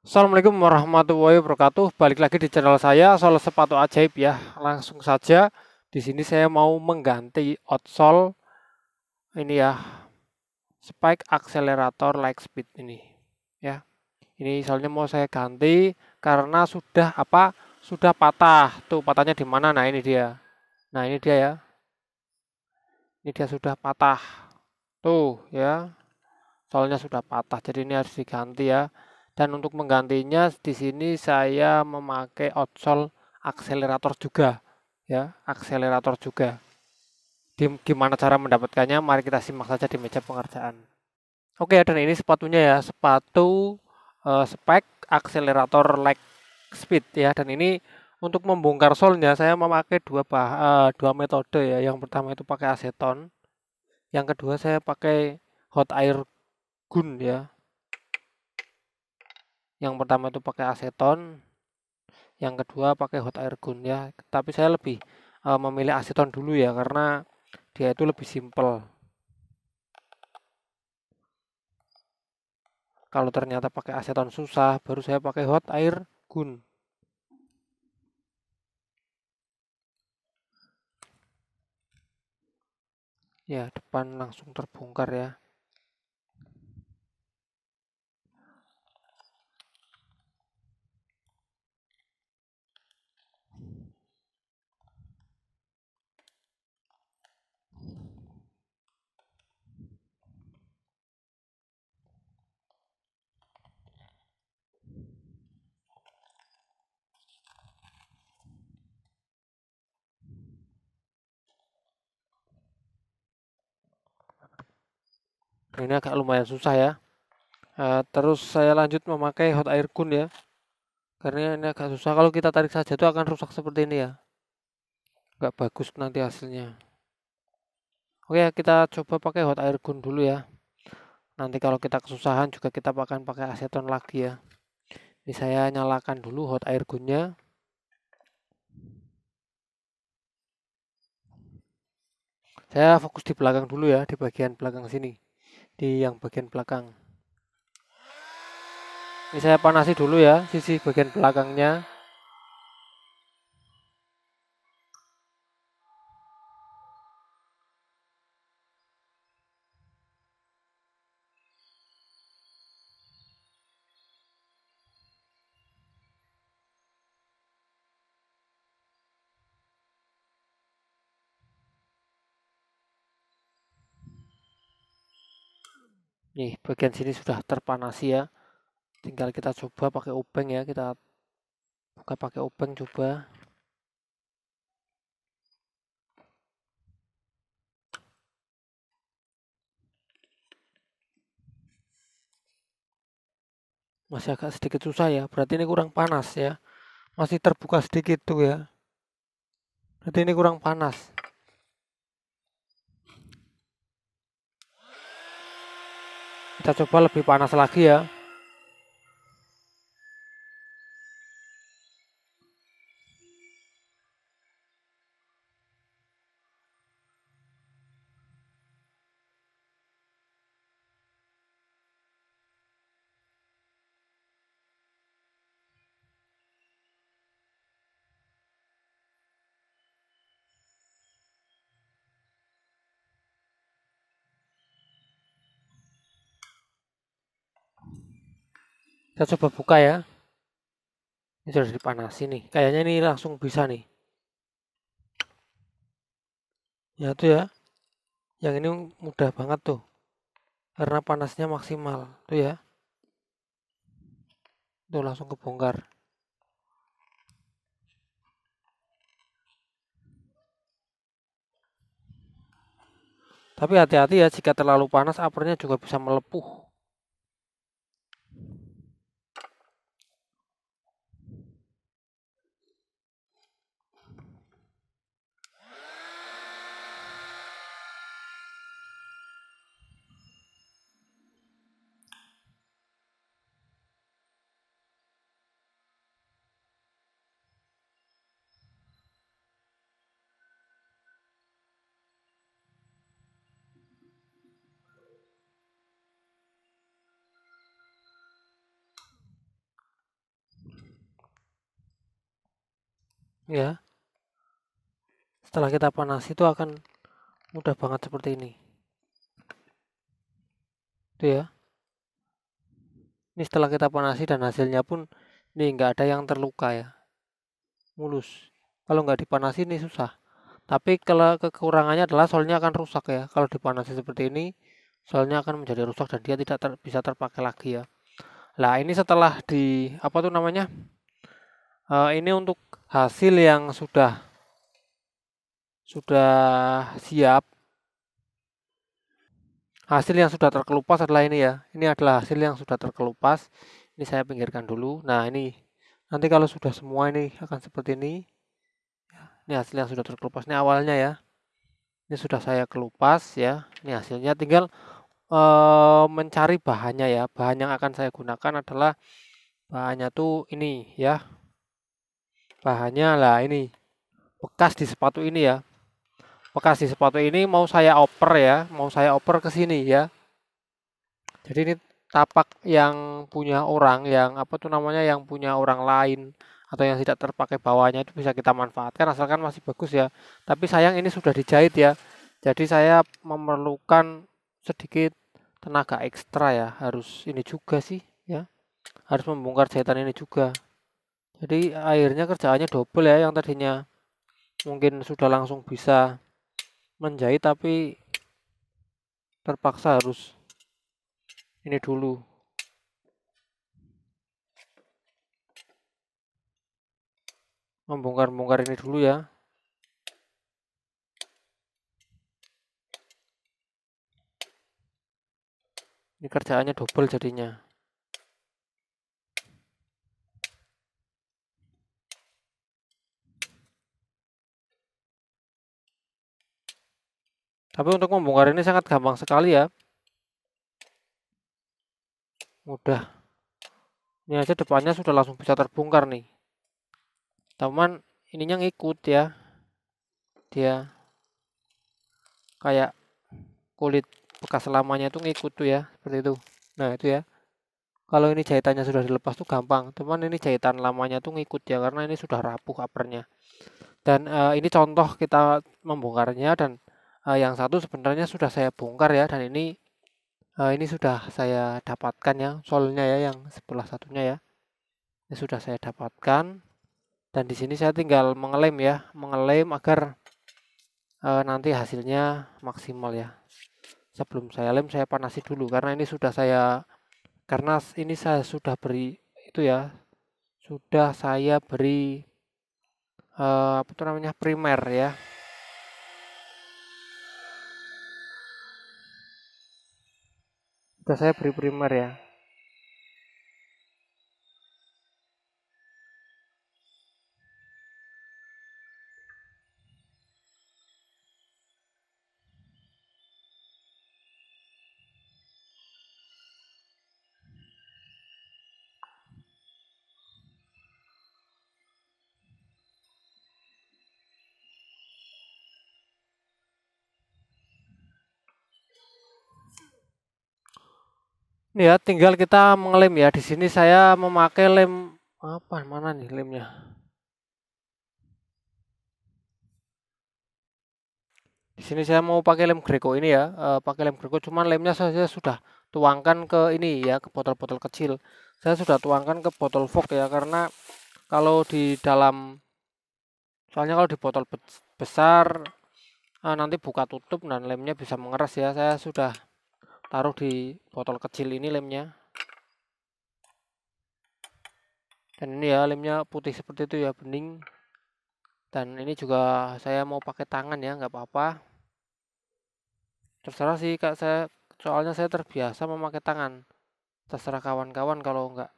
Assalamualaikum warahmatullahi wabarakatuh. Balik lagi di channel saya Soal Sepatu Ajaib ya. Langsung saja di sini saya mau mengganti outsole ini ya, spike accelerator light speed ini ya. Ini soalnya mau saya ganti karena sudah apa? Sudah patah. Tuh patahnya di mana? Nah, ini dia. Nah, ini dia ya. Ini dia sudah patah. Tuh ya. Soalnya sudah patah. Jadi ini harus diganti ya. Dan untuk menggantinya di sini saya memakai outsole akselerator juga ya, akselerator juga. Gimana cara mendapatkannya? Mari kita simak saja di meja pengerjaan. Oke, dan ini sepatunya ya, sepatu spike akselerator leg speed ya. Dan ini untuk membongkar solnya saya memakai dua metode ya. Yang pertama itu pakai aseton, yang kedua saya pakai hot air gun ya. Yang pertama itu pakai aseton, yang kedua pakai hot air gun ya. Tapi saya lebih memilih aseton dulu ya karena dia itu lebih simple. Kalau ternyata pakai aseton susah, baru saya pakai hot air gun. Ya, depan langsung terbongkar ya. Ini agak lumayan susah ya. Terus saya lanjut memakai hot air gun ya. Karena ini agak susah. Kalau kita tarik saja itu akan rusak seperti ini ya. Nggak bagus nanti hasilnya. Oke, kita coba pakai hot air gun dulu ya. Nanti kalau kita kesusahan juga kita akan pakai aseton lagi ya. Ini saya nyalakan dulu hot air gunnya. Saya fokus di belakang dulu ya, di bagian belakang sini. Di yang bagian belakang. Ini saya panasi dulu ya, sisi bagian belakangnya. Nih, bagian sini sudah terpanasi ya. Tinggal kita coba pakai obeng ya, kita buka pakai obeng coba. Masih agak sedikit susah ya, berarti ini kurang panas ya. Masih terbuka sedikit tuh ya. Berarti ini kurang panas. Kita coba lebih panas lagi ya. Kita coba buka ya. Ini sudah dipanasi nih. Kayaknya ini langsung bisa nih. Ya tuh ya. Yang ini mudah banget tuh. Karena panasnya maksimal. Tuh ya. Tuh langsung kebongkar. Tapi hati-hati ya, jika terlalu panas apernya juga bisa melepuh. ya. Setelah kita panas itu akan mudah banget seperti ini. Itu ya. Ini setelah kita panasi dan hasilnya pun ini nggak ada yang terluka ya. Mulus. Kalau nggak dipanasi ini susah. Tapi kalau kekurangannya adalah solnya akan rusak ya. Kalau dipanasi seperti ini, solnya akan menjadi rusak dan dia tidak bisa terpakai lagi ya. Nah ini setelah di apa tuh namanya? Ini untuk hasil yang sudah siap. Hasil yang sudah terkelupas adalah ini ya. Ini adalah hasil yang sudah terkelupas. Ini saya pinggirkan dulu. Nah ini nanti kalau sudah semua ini akan seperti ini. Ini hasil yang sudah terkelupas. Ini awalnya ya. Ini sudah saya kelupas ya. Ini hasilnya tinggal mencari bahannya ya. Bahan yang akan saya gunakan adalah bahannya tuh ini ya. Bahannya lah ini bekas di sepatu ini ya. Bekas di sepatu ini mau saya oper ya, mau saya oper ke sini ya. Jadi ini tapak yang punya orang, yang apa tuh namanya, yang punya orang lain atau yang tidak terpakai bawahnya itu bisa kita manfaatkan asalkan masih bagus ya. Tapi sayang ini sudah dijahit ya. Jadi saya memerlukan sedikit tenaga ekstra ya. Harus ini juga sih ya. Harus membongkar jahitan ini juga. Jadi akhirnya kerjaannya double ya, yang tadinya mungkin sudah langsung bisa menjahit tapi terpaksa harus ini dulu, membongkar-bongkar ini dulu ya. Ini kerjaannya double jadinya. Tapi untuk membongkar ini sangat gampang sekali ya. Mudah. Ini aja depannya sudah langsung bisa terbongkar nih. Teman ininya ngikut ya. Dia kayak kulit bekas lamanya itu ngikut tuh ya, seperti itu. Nah, itu ya. Kalau ini jahitannya sudah dilepas tuh gampang. Teman ini jahitan lamanya tuh ngikut ya karena ini sudah rapuh covernya. Dan ini contoh kita membongkarnya dan yang satu sebenarnya sudah saya bongkar ya dan ini sudah saya dapatkan ya solnya ya yang sebelah satunya ya. Ini sudah saya dapatkan dan di sini saya tinggal mengelem ya, mengelem agar nanti hasilnya maksimal ya. Sebelum saya lem saya panasi dulu karena ini sudah saya karena ini saya sudah beri itu ya, sudah saya beri apa itu namanya primer ya. Sudah saya beri primer ya. Ini ya, tinggal kita mengelem ya. Di sini saya memakai lem apa? Mana nih lemnya? Di sini saya mau pakai lem Greco ini ya, pakai lem Greco. Cuman lemnya saya sudah tuangkan ke ini ya, ke botol-botol kecil. Saya sudah tuangkan ke botol Vogue ya, karena kalau di dalam, soalnya kalau di botol besar nanti buka tutup dan lemnya bisa mengeras ya. Saya sudah taruh di botol kecil ini lemnya. Dan ini ya lemnya putih seperti itu ya, bening. Dan ini juga saya mau pakai tangan ya, nggak apa-apa. Terserah sih kak, saya soalnya saya terbiasa memakai tangan. Terserah kawan-kawan kalau nggak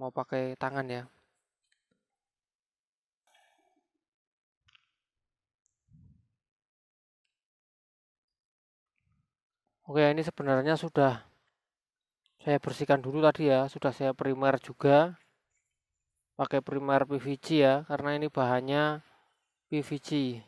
mau pakai tangan ya. Oke, ini sebenarnya sudah saya bersihkan dulu tadi ya, sudah saya primer juga, pakai primer PVC ya, karena ini bahannya PVC.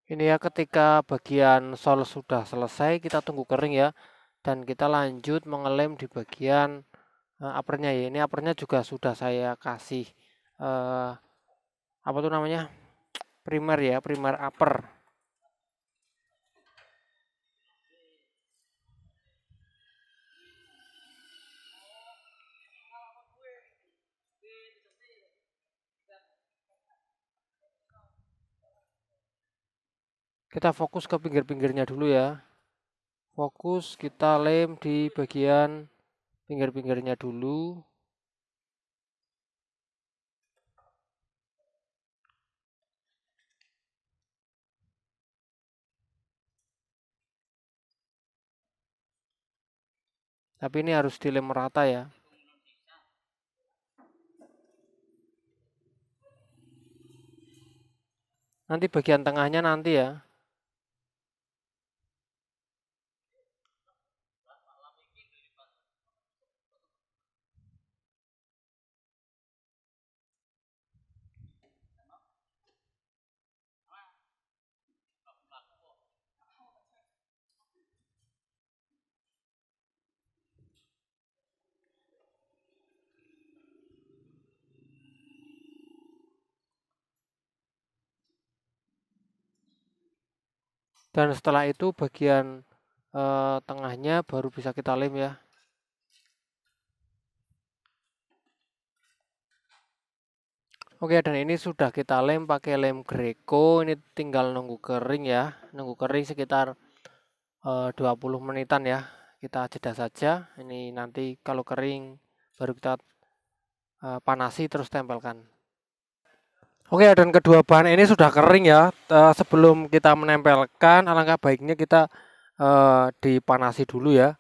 Ini ya ketika bagian sol sudah selesai kita tunggu kering ya. Dan kita lanjut mengelem di bagian uppernya ya. Ini uppernya juga sudah saya kasih apa tuh namanya, primer ya, primer upper. Kita fokus ke pinggir-pinggirnya dulu ya. Fokus kita lem di bagian pinggir-pinggirnya dulu. Tapi ini harus dilem merata ya. Nanti bagian tengahnya nanti ya. Dan setelah itu bagian tengahnya baru bisa kita lem ya. Oke, dan ini sudah kita lem pakai lem Greco. Ini tinggal nunggu kering ya. Nunggu kering sekitar 20 menitan ya. Kita jeda saja. Ini nanti kalau kering baru kita panasi terus tempelkan. Oke, dan kedua bahan ini sudah kering ya. Sebelum kita menempelkan, alangkah baiknya kita dipanasi dulu ya.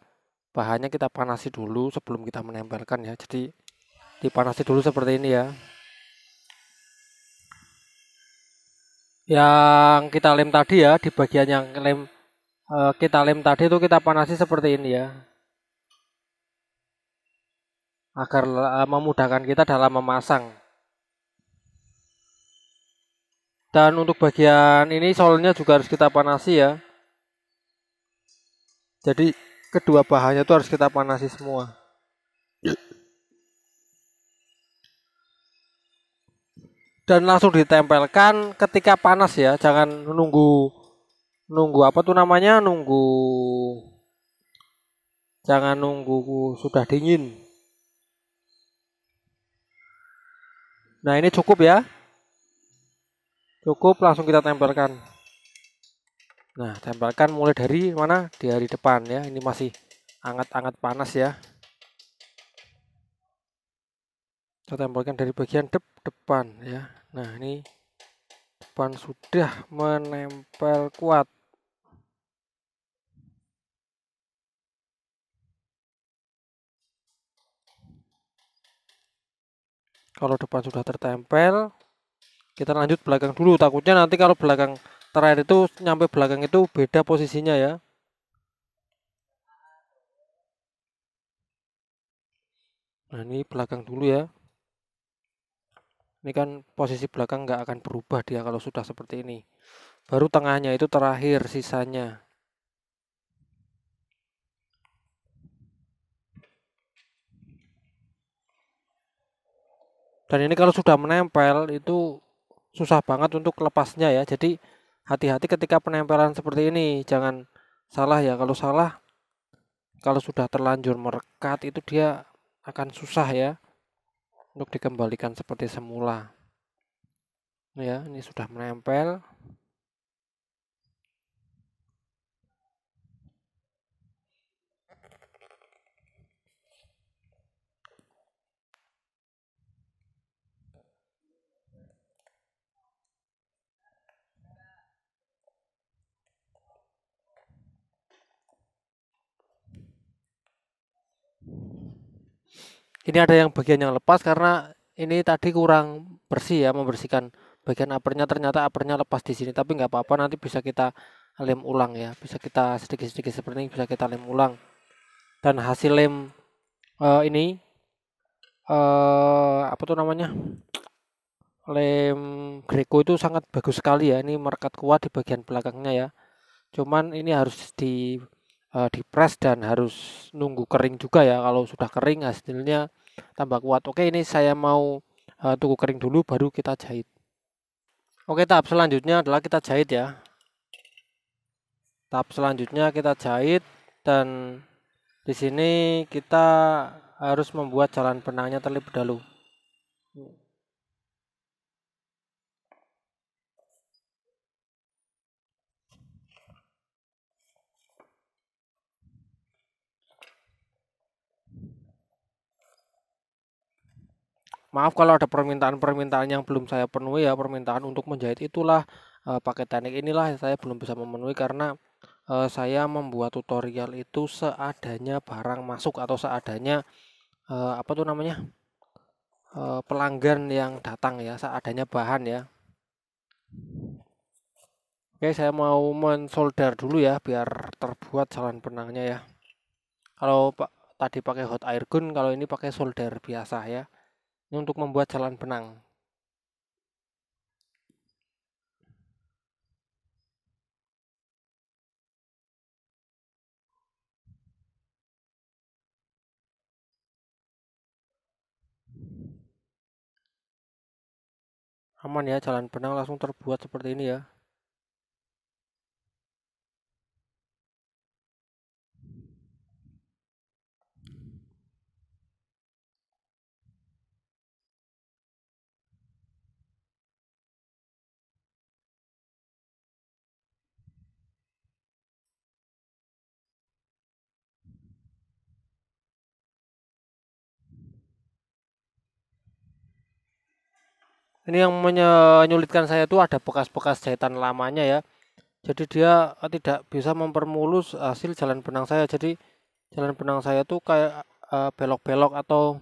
Bahannya kita panasi dulu sebelum kita menempelkan ya. Jadi dipanasi dulu seperti ini ya. Yang kita lem tadi ya, di bagian yang kita lem tadi itu kita panasi seperti ini ya. Agar memudahkan kita dalam memasang. Dan untuk bagian ini solnya juga harus kita panasi ya. Jadi kedua bahannya itu harus kita panasi semua. Dan langsung ditempelkan ketika panas ya, jangan nunggu apa tuh namanya, jangan nunggu sudah dingin. Nah, ini cukup ya. Cukup, langsung kita tempelkan. Nah, tempelkan mulai dari mana? Di hari depan ya. Ini masih hangat-hangat panas ya. Kita tempelkan dari bagian depan ya. Nah, ini depan sudah menempel kuat. Kalau depan sudah tertempel, kita lanjut belakang dulu. Takutnya nanti kalau belakang terakhir itu nyampe belakang itu beda posisinya ya. Nah, ini belakang dulu ya. Ini kan posisi belakang nggak akan berubah dia kalau sudah seperti ini. Baru tengahnya itu terakhir sisanya. Dan ini kalau sudah menempel itu susah banget untuk lepasnya ya. Jadi hati-hati ketika penempelan seperti ini. Jangan salah ya. Kalau salah, kalau sudah terlanjur merekat itu dia akan susah ya untuk dikembalikan seperti semula. Ya, ini sudah menempel. Ini ada yang bagian yang lepas karena ini tadi kurang bersih ya, membersihkan bagian uppernya, ternyata uppernya lepas di sini. Tapi nggak apa-apa, nanti bisa kita lem ulang ya, bisa kita sedikit-sedikit seperti ini bisa kita lem ulang. Dan hasil lem ini apa tuh namanya, Lem Greco itu sangat bagus sekali ya. Ini merekat kuat di bagian belakangnya ya. Cuman ini harus di press dan harus nunggu kering juga ya. Kalau sudah kering hasilnya tambah kuat. Oke, ini saya mau tunggu kering dulu baru kita jahit. Oke, tahap selanjutnya adalah kita jahit ya. Tahap selanjutnya kita jahit dan di sini kita harus membuat jalan benangnya terlebih dahulu. Maaf kalau ada permintaan-permintaan yang belum saya penuhi ya, permintaan untuk menjahit itulah pakai teknik inilah saya belum bisa memenuhi karena saya membuat tutorial itu seadanya barang masuk atau seadanya apa tuh namanya pelanggan yang datang ya, seadanya bahan ya. Oke, saya mau mensolder dulu ya biar terbuat jalan benangnya ya. Kalau tadi pakai hot air gun, kalau ini pakai solder biasa ya. Ini untuk membuat jalan benang. Aman ya, jalan benang langsung terbuat seperti ini ya. Ini yang menyulitkan saya tuh ada bekas-bekas jahitan lamanya ya. Jadi dia tidak bisa mempermulus hasil jalan benang saya. Jadi jalan benang saya tuh kayak belok-belok atau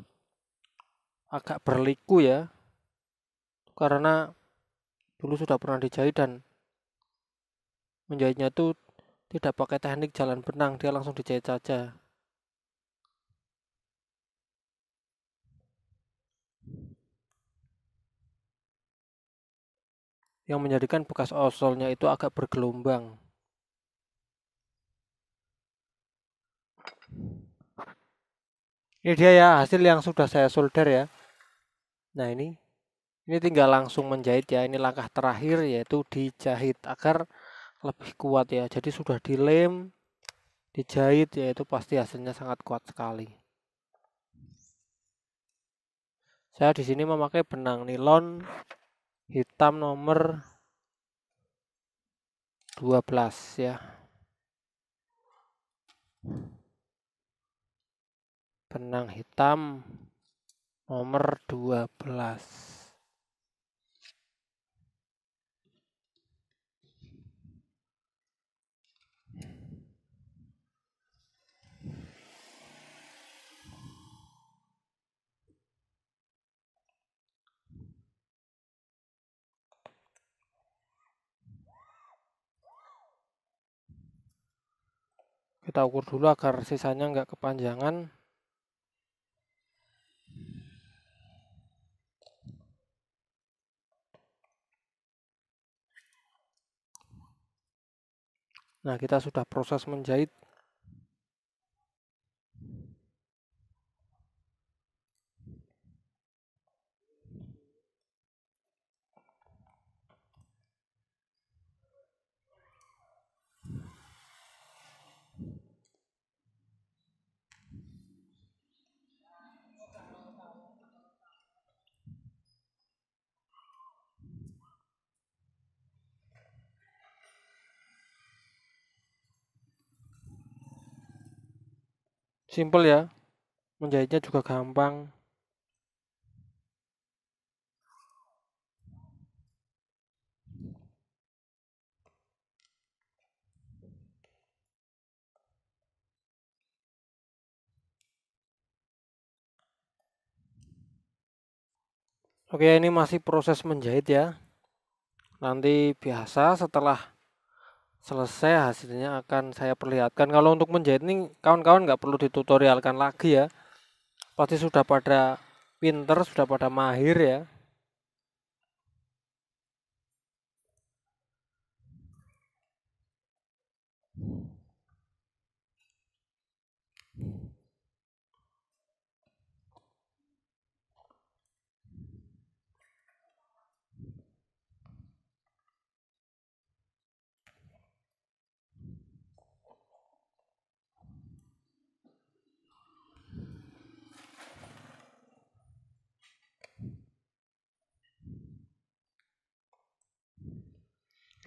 agak berliku ya. Karena dulu sudah pernah dijahit dan menjahitnya tuh tidak pakai teknik jalan benang, dia langsung dijahit saja. Yang menjadikan bekas osolnya itu agak bergelombang. Ini dia ya hasil yang sudah saya solder ya. Nah ini tinggal langsung menjahit ya. Ini langkah terakhir yaitu dijahit agar lebih kuat ya. Jadi sudah dilem, dijahit ya itu pasti hasilnya sangat kuat sekali. Saya di sini memakai benang nilon hitam nomor 12 ya. Benang hitam nomor 12. Kita ukur dulu agar sisanya nggak kepanjangan. Nah, kita sudah proses menjahit. Simple ya, menjahitnya juga gampang. Oke, ini masih proses menjahit ya. Nanti biasa setelah selesai hasilnya akan saya perlihatkan. Kalau untuk menjahit ini kawan-kawan nggak perlu ditutorialkan lagi ya. Pasti sudah pada pinter, sudah pada mahir ya.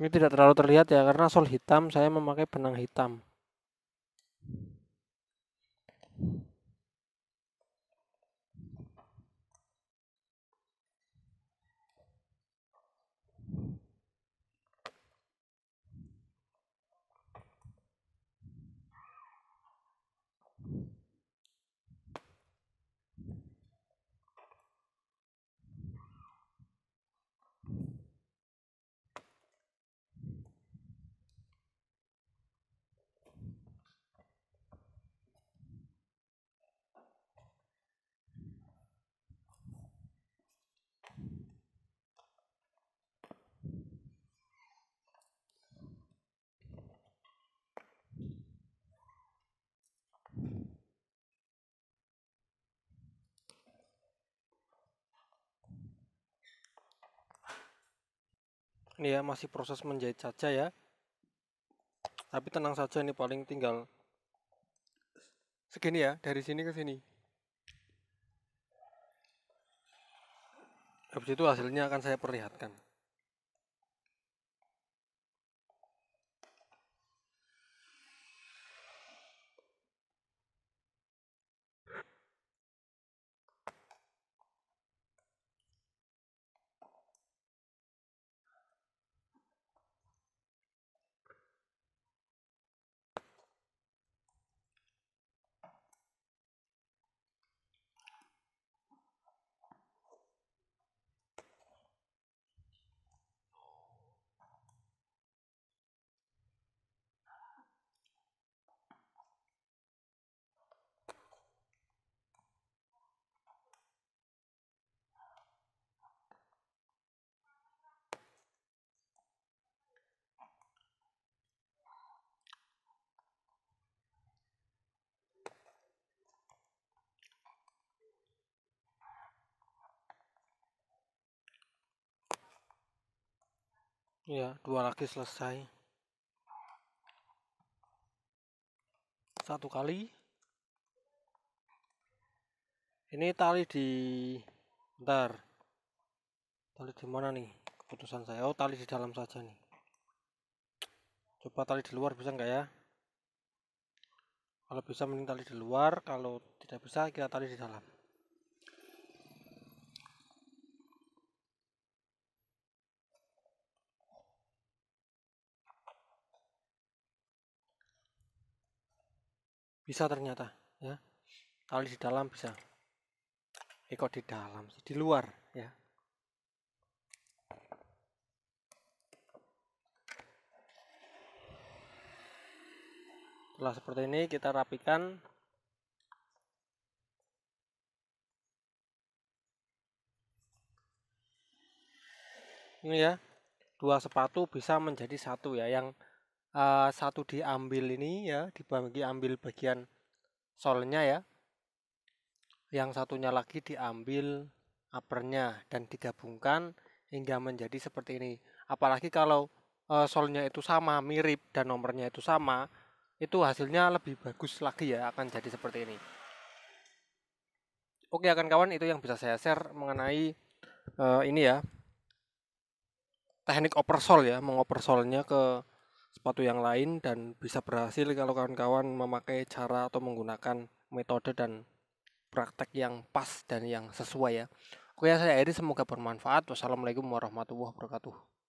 Ini tidak terlalu terlihat ya karena sol hitam, saya memakai benang hitam. Ini ya masih proses menjahit saja ya. Tapi tenang saja, ini paling tinggal segini ya, dari sini ke sini. Habis itu hasilnya akan saya perlihatkan. Ya, dua lagi selesai. Satu kali. Ini tali di bentar. Tali di mana nih? Keputusan saya. Oh, tali di dalam saja nih. Coba tali di luar bisa nggak ya? Kalau bisa mending tali di luar, kalau tidak bisa kita tali di dalam. Bisa ternyata ya. Tali di dalam bisa. Kok di dalam sih? Di luar ya. Setelah seperti ini kita rapikan. Ini ya, dua sepatu bisa menjadi satu ya. Yang satu diambil ini ya, dibagi ambil bagian solnya ya. Yang satunya lagi diambil uppernya dan digabungkan hingga menjadi seperti ini. Apalagi kalau solnya itu sama, mirip, dan nomornya itu sama, itu hasilnya lebih bagus lagi ya, akan jadi seperti ini. Oke kawan-kawan, itu yang bisa saya share mengenai ini ya, teknik oversol ya, mengoversolnya ke sepatu yang lain dan bisa berhasil kalau kawan-kawan memakai cara atau menggunakan metode dan praktek yang pas dan yang sesuai ya. Oke, saya Edi, semoga bermanfaat. Wassalamualaikum warahmatullahi wabarakatuh.